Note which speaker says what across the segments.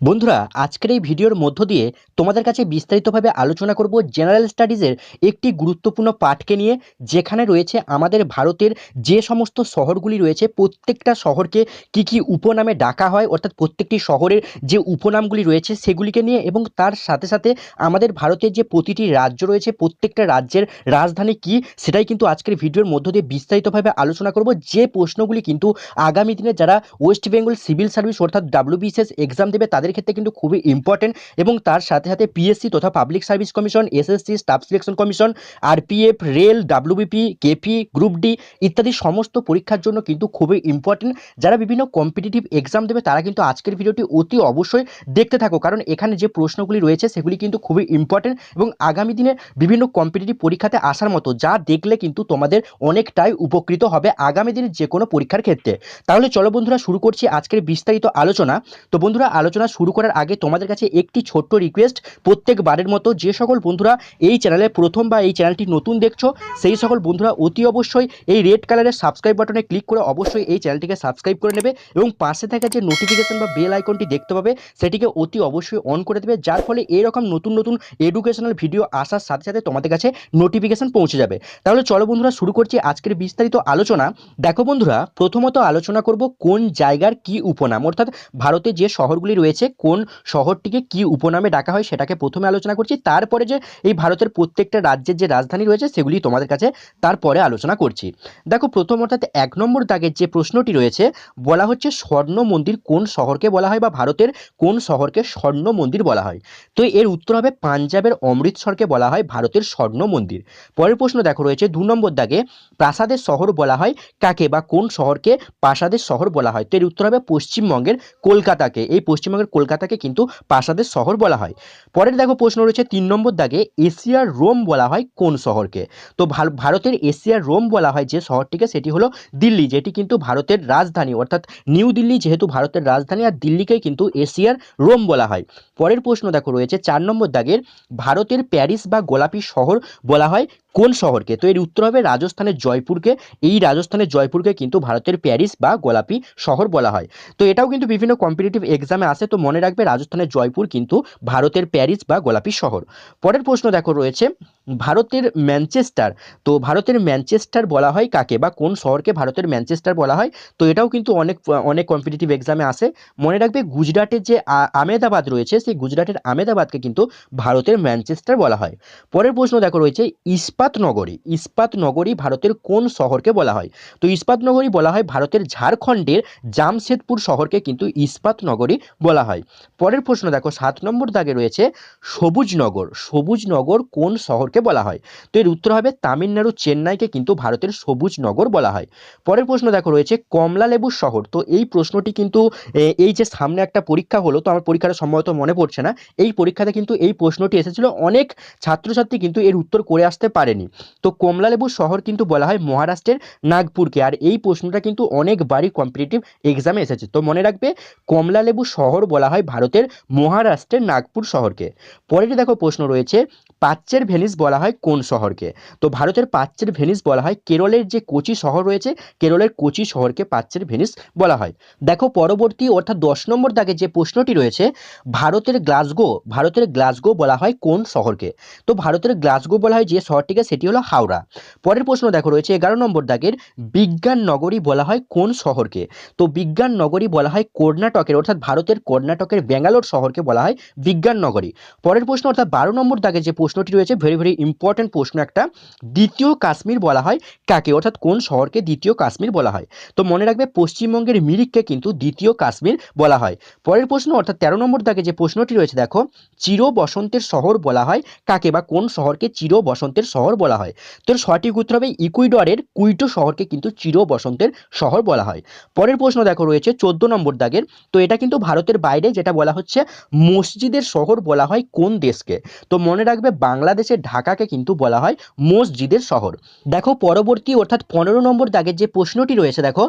Speaker 1: বন্ধুরা, আজকের এই ভিডিওর মধ্য দিয়ে তোমাদের কাছে বিস্তারিতভাবে আলোচনা করব জেনারেল স্টাডিজের একটি গুরুত্বপূর্ণ পাঠকে নিয়ে, যেখানে রয়েছে আমাদের ভারতের যে সমস্ত শহরগুলি রয়েছে প্রত্যেকটা শহরকে কি কি উপনামে ডাকা হয়, অর্থাৎ প্রত্যেকটি শহরের যে উপনামগুলি রয়েছে সেগুলিকে নিয়ে, এবং তার সাথে সাথে আমাদের ভারতের যে প্রতিটি রাজ্য রয়েছে প্রত্যেকটা রাজ্যের রাজধানী কি সেটাই কিন্তু আজকের ভিডিওর মধ্য দিয়ে বিস্তারিতভাবে আলোচনা করব। যে প্রশ্নগুলি কিন্তু আগামী দিনে যারা ওয়েস্ট বেঙ্গল সিভিল সার্ভিস অর্থাৎ ডাব্লিউবিসিএস এক্সাম দেবে তাদের ক্ষেত্রে কিন্তু খুবই ইম্পর্টেন্ট, এবং তার সাথে সাথে পিএসসি তথা public service commission, SSC staff selection commission, RPF, rail, WBP, KP, group D ইত্যাদি সমস্ত পরীক্ষার জন্য কিন্তু খুবই ইম্পর্টেন্ট। যারা বিভিন্ন কম্পিটিটিভ এক্সাম দেবে তারা কিন্তু আজকের ভিডিওটি অতি অবশ্যই দেখতে থাকো, কারণ এখানে যে প্রশ্নগুলি রয়েছে সেগুলি কিন্তু খুবই ইম্পর্টেন্ট এবং আগামী দিনে বিভিন্ন কম্পিটিটিভ পরীক্ষাতে আসার মতো, যা দেখলে কিন্তু তোমাদের অনেকটাই উপকৃত হবে আগামী দিনের যে কোনো পরীক্ষার ক্ষেত্রে। তাহলে চলো বন্ধুরা, শুরু করছি আজকের বিস্তারিত আলোচনা। তো বন্ধুরা, আলোচনা শুরু করার আগে তোমাদের কাছে একটি ছোট্ট রিকোয়েস্ট, প্রত্যেকবারের মতো যে সকল বন্ধুরা এই চ্যানেলে প্রথম বা এই চ্যানেলটি নতুন দেখছো সেই সকল বন্ধুরা অতি অবশ্যই এই রেড কালারের সাবস্ক্রাইব বাটনে ক্লিক করে অবশ্যই এই চ্যানেলটিকে সাবস্ক্রাইব করে নেবে, এবং পাশে থাকা যে নোটিফিকেশন বা বেল আইকনটি দেখতে পাবে সেটিকে অতি অবশ্যই অন করে দেবে, যার ফলে এরকম নতুন নতুন এডুকেশনাল ভিডিও আসার সাথে সাথে তোমাদের কাছে নোটিফিকেশন পৌঁছে যাবে। তাহলে চলো বন্ধুরা, শুরু করছি আজকের বিস্তারিত আলোচনা। দেখো বন্ধুরা, প্রথমত আলোচনা করব কোন জায়গার কি উপনাম, অর্থাৎ ভারতে যে শহরগুলি রয়েছে কোন শহরটিকে কি উপনামে ডাকা হয় সেটাকে প্রথমে আলোচনা করছি, তারপরে যে এই ভারতের প্রত্যেকটা রাজ্যের যে রাজধানী রয়েছে সেগুলি তোমাদের কাছে তারপরে আলোচনা করছি। দেখো, প্রথম অর্থাৎ 1 নম্বর দাগের যে প্রশ্নটি রয়েছে, বলা হচ্ছে স্বর্ণ মন্দির কোন শহরকে বলা হয়, বা ভারতের কোন শহরকে স্বর্ণ মন্দির বলা হয়। তো এর উত্তর হবে পাঞ্জাবের অমৃতসরকে বলা হয় ভারতের স্বর্ণ মন্দির। পরের প্রশ্ন দেখো রয়েছে 2 নম্বর দাগে, প্রাসাদের শহর বলা হয় কাকে, বা কোন শহরকে প্রাসাদের শহর বলা হয়। তো এর উত্তর হবে পশ্চিমবঙ্গের কলকাতাকে। এই পশ্চিমবঙ্গের কলকাতাকে কিন্তু প্রাসাদের শহর বলা হয়। পরের দেখো প্রশ্ন রয়েছে 3 নম্বর দাগে, এশিয়ার রোম বলা হয় কোন শহরকে। তো ভারতের এশিয়ার রোম বলা হয় যে শহরটিকে সেটি হলো দিল্লি, যেটি কিন্তু ভারতের রাজধানী, অর্থাৎ নিউ দিল্লি যেহেতু ভারতের রাজধানী, আর দিল্লিকেই কিন্তু এশিয়ার রোম বলা হয়। পরের প্রশ্ন দেখো রয়েছে 4 নম্বর দাগের, ভারতের প্যারিস বা গোলাপি শহর বলা হয় কোন শহরকে। তো এর উত্তর হবে রাজস্থানের জয়পুরকে। এই রাজস্থানের জয়পুরকে কিন্তু ভারতের প্যারিস বা গোলাপি শহর বলা হয়। তো এটাও কিন্তু বিভিন্ন কম্পিটিটিভ এক্সামে আসে, তো মনে রাখবে রাজস্থানের জয়পুর কিন্তু ভারতের প্যারিস বা গোলাপি শহর। পরের প্রশ্ন দেখো রয়েছে ভারতের ম্যানচেস্টার। তো ভারতের ম্যানচেস্টার বলা হয় কাকে, বা কোন শহরকে ভারতের ম্যানচেস্টার বলা হয়। তো এটাও কিন্তু অনেক অনেক কম্পিটিটিভ এক্সামে আসে। মনে রাখবে গুজরাটের যে আমেদাবাদ রয়েছে সেই গুজরাটের আমেদাবাদকে কিন্তু ভারতের ম্যানচেস্টার বলা হয়। পরের প্রশ্ন দেখো রয়েছে ইস্পাত নগরী। ইস্পাত নগরী ভারতের কোন শহরকে বলা হয়। তো ইস্পাত নগরী বলা হয় ভারতের ঝাড়খণ্ডের জামশেদপুর শহরকে কিন্তু ইস্পাত নগরী বলা হয়। পরের প্রশ্ন দেখো 7 নম্বর দাগে রয়েছে সবুজনগর। সবুজনগর কোন শহরকে বলা হয়। তো এর উত্তর হবে তামিলনাড়ু চেন্নাইকে কিন্তু ভারতের সবুজনগর বলা হয়। পরের প্রশ্ন দেখো রয়েছে কমলালেবুর শহর। তো এই প্রশ্নটি কিন্তু এই যে সামনে একটা পরীক্ষা হলো, তো আমার পরীক্ষাটা সম্ভবত মনে পড়ছে না, এই পরীক্ষাতে কিন্তু এই প্রশ্নটি এসেছিল, অনেক ছাত্রছাত্রী কিন্তু এর উত্তর করে আসতে পারেনি। তো কমলালেবুর শহর কিন্তু বলা হয় মহারাষ্ট্রের নাগপুরকে, আর এই প্রশ্নটা কিন্তু অনেকবারই কম্পিটিটিভ এক্সামে এসেছে। তো মনে রাখবে কমলালেবু শহর বলা হয় ভারতের মহারাষ্ট্রের নাগপুর শহরকে। পরের দেখো প্রশ্ন রয়েছে প্রাচ্যের ভেনিস বলা হয় কোন শহরকে। তো ভারতের প্রাচ্যের ভেনিস বলা হয় কেরলের যে কোচি শহর রয়েছে, কেরলের কোচি শহরকে প্রাচ্যের ভেনিস বলা হয়। দেখো পরবর্তী অর্থাৎ 10 নম্বর দাগে যে প্রশ্নটি রয়েছে, ভারতের গ্লাসগো। ভারতের গ্লাসগো বলা হয় কোন শহরকে। তো ভারতের গ্লাসগো বলা হয় যে শহরটিকে সেটি হলো হাওড়া। পরের প্রশ্ন দেখো রয়েছে 11 নম্বর দাগের, বিজ্ঞান নগরী বলা হয় কোন শহরকে। তো বিজ্ঞান নগরী বলা হয় কর্ণাটকের, অর্থাৎ ভারতের কর্ণাটকের ব্যাঙ্গালোর শহরকে বলা হয় বিজ্ঞান নগরী। পরের প্রশ্ন অর্থাৎ 12 নম্বর দাগে যে প্রশ্নটি রয়েছে, ভেরি ভেরি ইম্পর্টেন্ট প্রশ্ন একটা, দ্বিতীয় কাশ্মীর বলা হয় কাকে, অর্থাৎ কোন শহরকে দ্বিতীয় কাশ্মীর বলা হয়। তো মনে রাখবে পশ্চিমবঙ্গের মিরিককে কিন্তু দ্বিতীয় কাশ্মীর বলা হয়। পরের প্রশ্ন অর্থাৎ 13 নম্বর দাগে যে প্রশ্নটি রয়েছে দেখো, চির বসন্তের শহর বলা হয় কাকে, বা কোন শহরকে চির বসন্তের শহর বলা হয়। তো এর সঠিক উত্তর হবে ইকুয়েডরের কুইটো শহরকে কিন্তু চির বসন্তের শহর বলা হয়। পরের প্রশ্ন দেখো রয়েছে 14 নম্বর দাগের, তো এটা কিন্তু ভারতের বাইরে, যেটা বলা হচ্ছে মসজিদের শহর বলা হয় কোন দেশকে। তো মনে রাখবে বাংলাদেশের ঢাকাকে কিন্তু বলা হয় মসজিদের শহর। দেখো পরবর্তী অর্থাৎ 15 নম্বর দাগের যে প্রশ্নটি রয়েছে, দেখো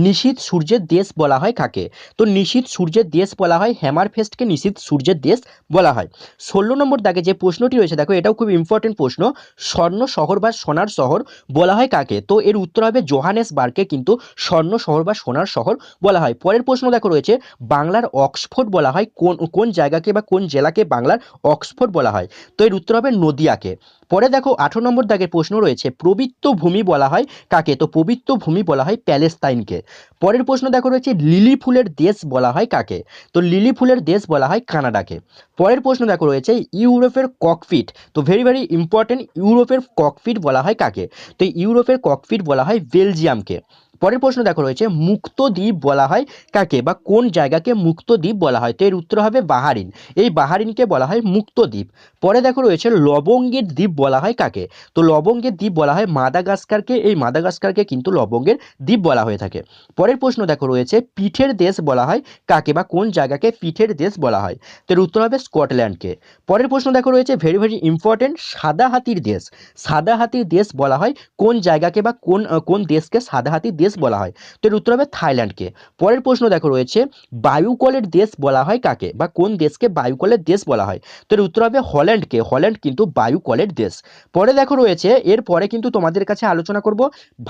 Speaker 1: নিশীথ সূর্যের দেশ বলা হয় কাকে? তো নিশীথ সূর্যের দেশ বলা হয় হ্যামারফেস্টকে নিশীথ সূর্যের দেশ বলা হয়। 16 নম্বর দাগে যে প্রশ্নটি রয়েছে, দেখো এটাও খুব ইম্পর্টেন্ট প্রশ্ন, স্বর্ণ শহর বা সোনার শহর বলা হয় কাকে? তো এর উত্তর হবে জোহানেসবার্গকে কিন্তু স্বর্ণ শহর বা সোনার শহর বলা হয়। পরের প্রশ্ন দেখো রয়েছে বাংলার অক্সফোর্ড বলা হয় কোন কোন জায়গাকে বা কোন জেলাকে বাংলার অক্সফোর্ড বলা হয়? তো এর উত্তর হবে নদিয়াকে। পরে দেখো 18 নম্বর দাগের প্রশ্ন রয়েছে পবিত্র ভূমি বলা হয় কাকে? তো পবিত্র ভূমি বলা হয় প্যালেস্তাইনকে। পরের প্রশ্ন দেখো রয়েছে লিলি ফুলের দেশ বলা হয় কাকে? তো লিলি ফুলের দেশ বলা হয় কানাডাকে। পরের প্রশ্ন দেখো রয়েছে ইউরোপের ককপিট, তো ভেরি ভেরি ইম্পর্টেন্ট, ইউরোপের ককপিট বলা হয় কাকে? তো ইউরোপের ককপিট বলা হয় বেলজিয়ামকে। পরের প্রশ্ন দেখো রয়েছে মুক্ত দ্বীপ বলা হয় কাকে বা কোন জায়গাকে মুক্ত দ্বীপ বলা হয়? তো এর উত্তর হবে বাহারিন, এই বাহারিনকে বলা হয় মুক্ত দ্বীপ। পরে দেখো রয়েছে লবঙ্গের দ্বীপ বলা হয় কাকে? তো লবঙ্গের দ্বীপ বলা হয় মাদাগাস্কারকে, এই মাদাগাস্কারকে কিন্তু লবঙ্গের দ্বীপ বলা হয়ে থাকে। পরের প্রশ্ন দেখো রয়েছে পিঠের দেশ বলা হয় কাকে বা কোন জায়গাকে পিঠের দেশ বলা হয়? তো এর উত্তর হবে স্কটল্যান্ডকে। পরের প্রশ্ন দেখো রয়েছে ভেরি ভেরি ইম্পর্টেন্ট সাদা হাতির দেশ, সাদা হাতির দেশ বলা হয় কোন জায়গাকে বা কোন দেশকে সাদা হাতির দেশ বলা হয়? তো এর উত্তর হবে থাইল্যান্ডকে। পরের প্রশ্ন দেখো রয়েছে বায়ুকলের দেশ বলা হয় কাকে বা কোন দেশকে বায়ুকলের দেশ বলা হয়? তো এর উত্তর হবে হল্যান্ডকে, হল্যান্ড কিন্তু বায়ুকলের দেশ। পরে দেখো রয়েছে এরপরে কিন্তু তোমাদের কাছে আলোচনা করব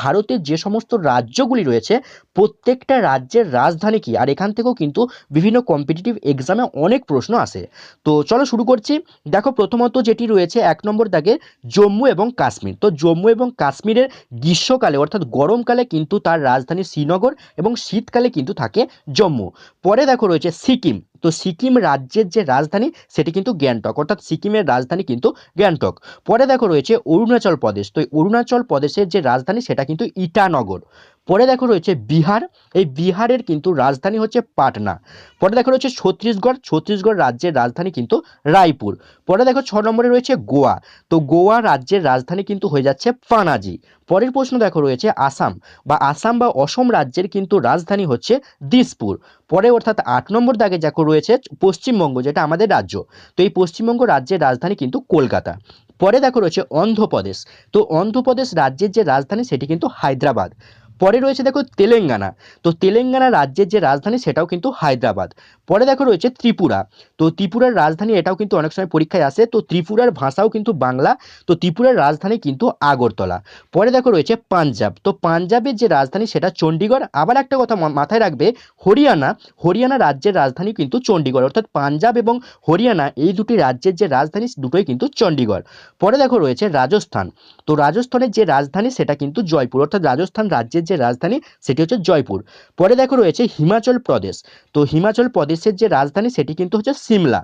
Speaker 1: ভারতের যে সমস্ত রাজ্যগুলি রয়েছে প্রত্যেকটা রাজ্যের রাজধানী কি, আর এখান থেকেও কিন্তু বিভিন্ন কম্পিটিটিভ এক্সামে অনেক প্রশ্ন আসে। তো চলো শুরু করছি। দেখো প্রথমত যেটি রয়েছে 1 নম্বর দাগে জম্মু এবং কাশ্মীর। তো জম্মু এবং কাশ্মীরের গ্রীষ্মকালে অর্থাৎ গরমকালে কিন্তু তার রাজধানী শ্রীনগর এবং শীতকালে কিন্তু থাকে জম্মু। পরে দেখো রয়েছে সিকিম, তো সিকিম রাজ্যের যে রাজধানী সেটি কিন্তু গ্যাংটক, অর্থাৎ সিকিমের রাজধানী কিন্তু গ্যাংটক। পরে দেখো রয়েছে অরুণাচল প্রদেশ, তো অরুণাচল প্রদেশের যে রাজধানী সেটা কিন্তু ইটানগর। পরে দেখো রয়েছে বিহার, এই বিহারের কিন্তু রাজধানী হচ্ছে পাটনা। পরে দেখো রয়েছে ছত্তিশগড়, ছত্তিশগড় রাজ্যের রাজধানী কিন্তু রায়পুর। পরে দেখো 6 নম্বরে রয়েছে গোয়া, তো গোয়া রাজ্যের রাজধানী কিন্তু হয়ে যাচ্ছে পানাজি। পরের প্রশ্ন দেখো রয়েছে আসাম বা অসম রাজ্যের কিন্তু রাজধানী হচ্ছে দিসপুর। পরে অর্থাৎ 8 নম্বর দাগে দেখো রয়েছে পশ্চিমবঙ্গ, যেটা আমাদের রাজ্য, তো এই পশ্চিমবঙ্গ রাজ্যের রাজধানী কিন্তু কলকাতা। পরে দেখো রয়েছে অন্ধ্রপ্রদেশ, তো অন্ধ্রপ্রদেশ রাজ্যের যে রাজধানী সেটি কিন্তু হায়দ্রাবাদ। পরে রয়েছে দেখো তেলেঙ্গানা, তো তেলেঙ্গানা রাজ্যের যে রাজধানী সেটাও কিন্তু হায়দ্রাবাদ। পরে দেখো রয়েছে ত্রিপুরা, তো ত্রিপুরার রাজধানী এটাও কিন্তু অনেক সময় পরীক্ষায় আসে, তো ত্রিপুরার ভাষাও কিন্তু বাংলা, তো ত্রিপুরার রাজধানী কিন্তু আগরতলা। পরে দেখো রয়েছে পাঞ্জাব, তো পাঞ্জাবের যে রাজধানী সেটা চণ্ডীগড়। আবার একটা কথা মাথায় রাখবে, হরিয়ানা, হরিয়ানা রাজ্যের রাজধানী কিন্তু চণ্ডীগড়, অর্থাৎ পাঞ্জাব এবং হরিয়ানা এই দুটি রাজ্যের যে রাজধানী দুটোই কিন্তু চণ্ডীগড়। পরে দেখো রয়েছে রাজস্থান, তো রাজস্থানের যে রাজধানী সেটা কিন্তু জয়পুর, অর্থাৎ রাজস্থান রাজ্যের যে রাজধানী সেটি হচ্ছে জয়পুর। পরে দেখো রয়েছে হিমাচল প্রদেশ, তো হিমাচল প্রদেশের যে রাজধানী সেটি কিন্তু হচ্ছে সিমলা।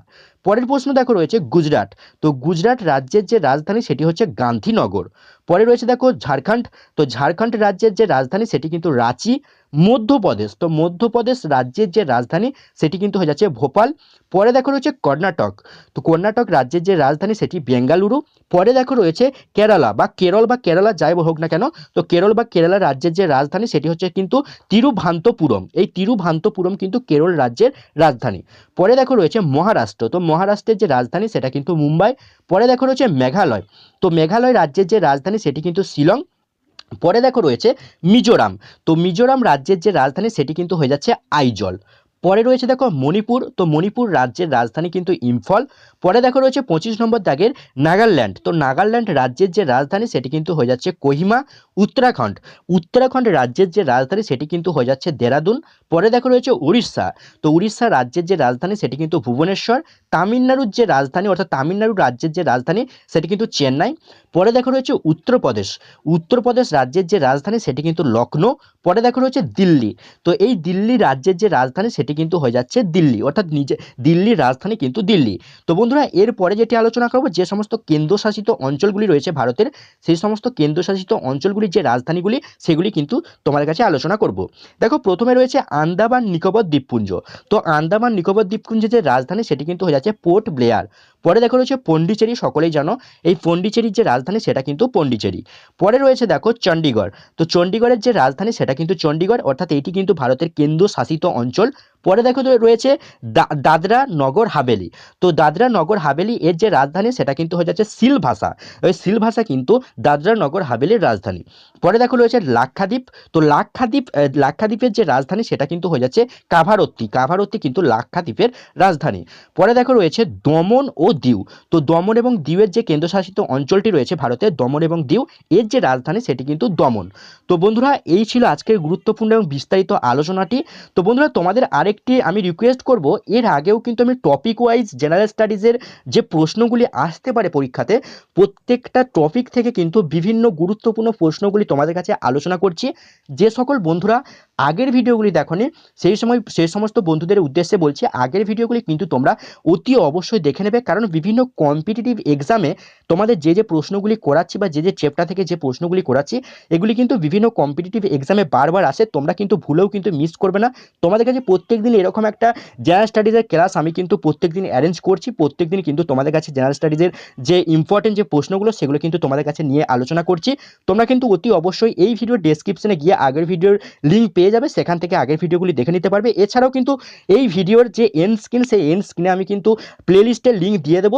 Speaker 1: পরের প্রশ্ন দেখো রয়েছে গুজরাট, তো গুজরাট রাজ্যের যে রাজধানী সেটি হচ্ছে গান্ধীনগর। পরে রয়েছে দেখো ঝাড়খণ্ড, তো ঝাড়খণ্ড রাজ্যের যে রাজধানী সেটি কিন্তু রাঁচি। মধ্যপ্রদেশ, তো মধ্যপ্রদেশ রাজ্যের যে রাজধানী সেটি কিন্তু হয়ে যাচ্ছে ভোপাল। পরে দেখো রয়েছে কর্ণাটক, তো কর্ণাটক রাজ্যের যে রাজধানী সেটি বেঙ্গালুরু। পরে দেখো রয়েছে কেরালা বা কেরালা যাই হোক না কেন, তো কেরল বা কেরালা রাজ্যের যে রাজধানী সেটি হচ্ছে কিন্তু তিরুভান্তপুরম, এই তিরুভান্তপুরম কিন্তু কেরল রাজ্যের রাজধানী। পরে দেখো রয়েছে মহারাষ্ট্র, তো মহারাষ্ট্রের যে রাজধানী সেটা কিন্তু মুম্বাই। পরে দেখো রয়েছে মেঘালয়, তো মেঘালয় রাজ্যের যে রাজধানী সেটি কিন্তু শিলং। পরে দেখো রয়েছে মিজোরাম, তো মিজোরাম রাজ্যের যে রাজধানী সেটি কিন্তু হয়ে যাচ্ছে আইজল। পরে রয়েছে দেখো মণিপুর, তো মণিপুর রাজ্যের রাজধানী কিন্তু ইম্ফল। পরে দেখো রয়েছে 25 নম্বর দাগের নাগাল্যান্ড, তো নাগাল্যান্ড রাজ্যের যে রাজধানী সেটি কিন্তু হয়ে যাচ্ছে কোহিমা। উত্তরাখণ্ড, উত্তরাখণ্ড রাজ্যের যে রাজধানী সেটি কিন্তু হয়ে যাচ্ছে দেরাদুন। পরে দেখো রয়েছে উড়িষ্যা, তো উড়িষ্যা রাজ্যের যে রাজধানী সেটি কিন্তু ভুবনেশ্বর। তামিলনাড়ুর যে রাজধানী অর্থাৎ তামিলনাড়ু রাজ্যের যে রাজধানী সেটি কিন্তু চেন্নাই। পরে দেখো রয়েছে উত্তরপ্রদেশ, উত্তরপ্রদেশ রাজ্যের যে রাজধানী সেটি কিন্তু লখনৌ। পরে দেখো রয়েছে দিল্লি, তো এই দিল্লি রাজ্যের যে রাজধানী সেটি কিন্তু হয়ে যাচ্ছে দিল্লি, অর্থাৎ দিল্লির রাজধানী কিন্তু দিল্লি। তো বন্ধুরা এরপরে যেটি আলোচনা করব যে সমস্ত কেন্দ্রশাসিত অঞ্চলগুলি রয়েছে ভারতের, সেই সমস্ত কেন্দ্রশাসিত অঞ্চলগুলির যে রাজধানীগুলি সেগুলি কিন্তু তোমার কাছে আলোচনা করব। দেখো প্রথমে রয়েছে আন্দামান নিকোবর দ্বীপপুঞ্জ, তো আন্দামান নিকোবর দ্বীপপুঞ্জের যে রাজধানী সেটি কিন্তু হয়ে যাচ্ছে পোর্ট ব্লেয়ার। পরে দেখো রয়েছে পন্ডিচেরি, সকলেই জানো এই পন্ডিচেরির যে রাজধানী সেটা কিন্তু পন্ডিচেরি। পরে রয়েছে দেখো চণ্ডীগড়, তো চণ্ডীগড়ের যে রাজধানী সেটা কিন্তু চণ্ডীগড়, অর্থাৎ এটি কিন্তু ভারতের কেন্দ্রশাসিত অঞ্চল পরে দেখো তো রয়েছে দাদরা নগর হাভেলি। তো দাদরা নগর হাভেলি এর যে রাজধানী সেটা কিন্তু হয়ে যাচ্ছে সিলভাসা। ওই সিলভাসা কিন্তু দাদরা নগর হাভেলির রাজধানী। পরে দেখো রয়েছে লাক্ষাদ্বীপ। তো লাক্ষাদ্বীপের যে রাজধানী সেটা কিন্তু হয়ে যাচ্ছে কাভারত্তি। কাভারত্তি কিন্তু লাক্ষাদ্বীপের রাজধানী। পরে দেখো রয়েছে দমন ও দিউ। তো দমন এবং দিউয়ের যে কেন্দ্রশাসিত অঞ্চলটি রয়েছে ভারতের, দমন এবং দিউ এর যে রাজধানী সেটি কিন্তু দমন। তো বন্ধুরা এই ছিল আজকের গুরুত্বপূর্ণ এবং বিস্তারিত আলোচনাটি। তো বন্ধুরা তোমাদের আরেকটি আমি রিকোয়েস্ট করব, এর আগেও কিন্তু আমি টপিক ওয়াইজ জেনারেল স্টাডিজের যে প্রশ্নগুলি আসতে পারে পরীক্ষাতে, প্রত্যেকটা টপিক থেকে কিন্তু বিভিন্ন গুরুত্বপূর্ণ প্রশ্নগুলি তোমাদের কাছে আলোচনা করছি। যে সকল বন্ধুরা আগের ভিডিওগুলি দেখোনি সেই সমস্ত বন্ধুদের উদ্দেশ্যে বলছি, আগের ভিডিওগুলি কিন্তু তোমরা অতি অবশ্যই দেখে নেবে, কারণ বিভিন্ন কম্পিটিটিভ এক্সামে তোমাদের যে প্রশ্নগুলি করাচ্ছি বা যে চ্যাপ্টার থেকে যে প্রশ্নগুলি করাচ্ছি এগুলি কিন্তু বিভিন্ন কম্পিটিটিভ এক্সামে বারবার আসে। তোমরা কিন্তু ভুলেও কিন্তু মিস করবে না। তোমাদের কাছে প্রত্যেক দিন এরকম একটা জেনারেল স্টাডিজের ক্লাস আমি কিন্তু প্রত্যেক দিন অ্যারেঞ্জ করছি। প্রত্যেক দিন কিন্তু তোমাদের কাছে জেনারেল স্টাডিজের যে ইম্পর্টেন্ট যে প্রশ্নগুলো সেগুলো কিন্তু তোমাদের কাছে নিয়ে আলোচনা করছি। তোমরা কিন্তু অতি অবশ্যই এই ভিডিওর ডেসক্রিপশনে গিয়ে আগের ভিডিওর লিঙ্ক পেয়ে যাবে, সেখান থেকে আগের ভিডিওগুলি দেখে নিতে পারবে। এছাড়াও কিন্তু এই ভিডিওর যে এন্ড স্ক্রিন, সেই এন্ড স্ক্রিনে আমি কিন্তু প্লেলিস্টের লিঙ্ক দিয়ে দেবো,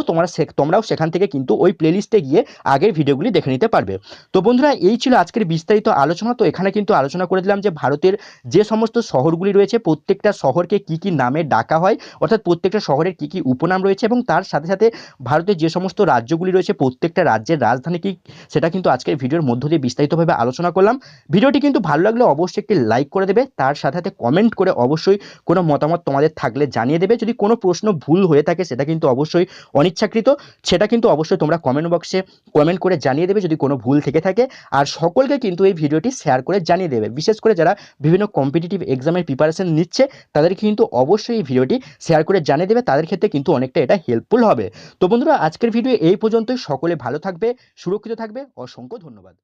Speaker 1: তোমরাও সেখান থেকে কিন্তু ওই প্লেলিস্টে গিয়ে আগের ভিডিওগুলি দেখে নিতে পারবে। তো বন্ধুরা এই ছিল আজকের বিস্তারিত আলোচনা। তো এখানে কিন্তু আলোচনা করে দিলাম যে ভারতের যে সমস্ত শহরগুলি রয়েছে প্রত্যেকটা শহরকে কি কি নামে ডাকা হয়, অর্থাৎ প্রত্যেকটা শহরের কি কি উপনাম রয়েছে, এবং তার সাথে সাথে ভারতের যে সমস্ত রাজ্যগুলি রয়েছে প্রত্যেকটা রাজ্যের রাজধানী কি, সেটা কিন্তু আজকের ভিডিওর মধ্য দিয়ে বিস্তারিতভাবে আলোচনা করলাম। ভিডিওটি কিন্তু ভালো লাগলে অবশ্যই একটি লাইক করে দেবে, তার সাথে সাথে কমেন্ট করে অবশ্যই কোনো মতামত তোমাদের থাকলে জানিয়ে দেবে। যদি কোনো প্রশ্ন ভুল হয়ে থাকে সেটা কিন্তু অবশ্যই অনিচ্ছাকৃত, সেটা কিন্তু অবশ্যই তোমরা কমেন্ট বক্সে কমেন্ট করে জানিয়ে দেবে যদি কোনো ভুল থেকে থাকে। আর সকলকে কিন্তু এই ভিডিওটি শেয়ার করে জানিয়ে দেবে, বিশেষ করে যারা বিভিন্ন কম্পিটিটিভ এক্সামের প্রিপারেশন নিচ্ছে তাদেরকে কিন্তু অবশ্যই এই ভিডিওটি শেয়ার করে জানিয়ে দেবে, তাদের ক্ষেত্রে কিন্তু অনেকটা এটা হেল্পফুল হবে। তো বন্ধুরা আজকের ভিডিও এই পর্যন্তই। সকলে ভালো থাকবে, সুরক্ষিত থাকবে। অসংখ্য ধন্যবাদ।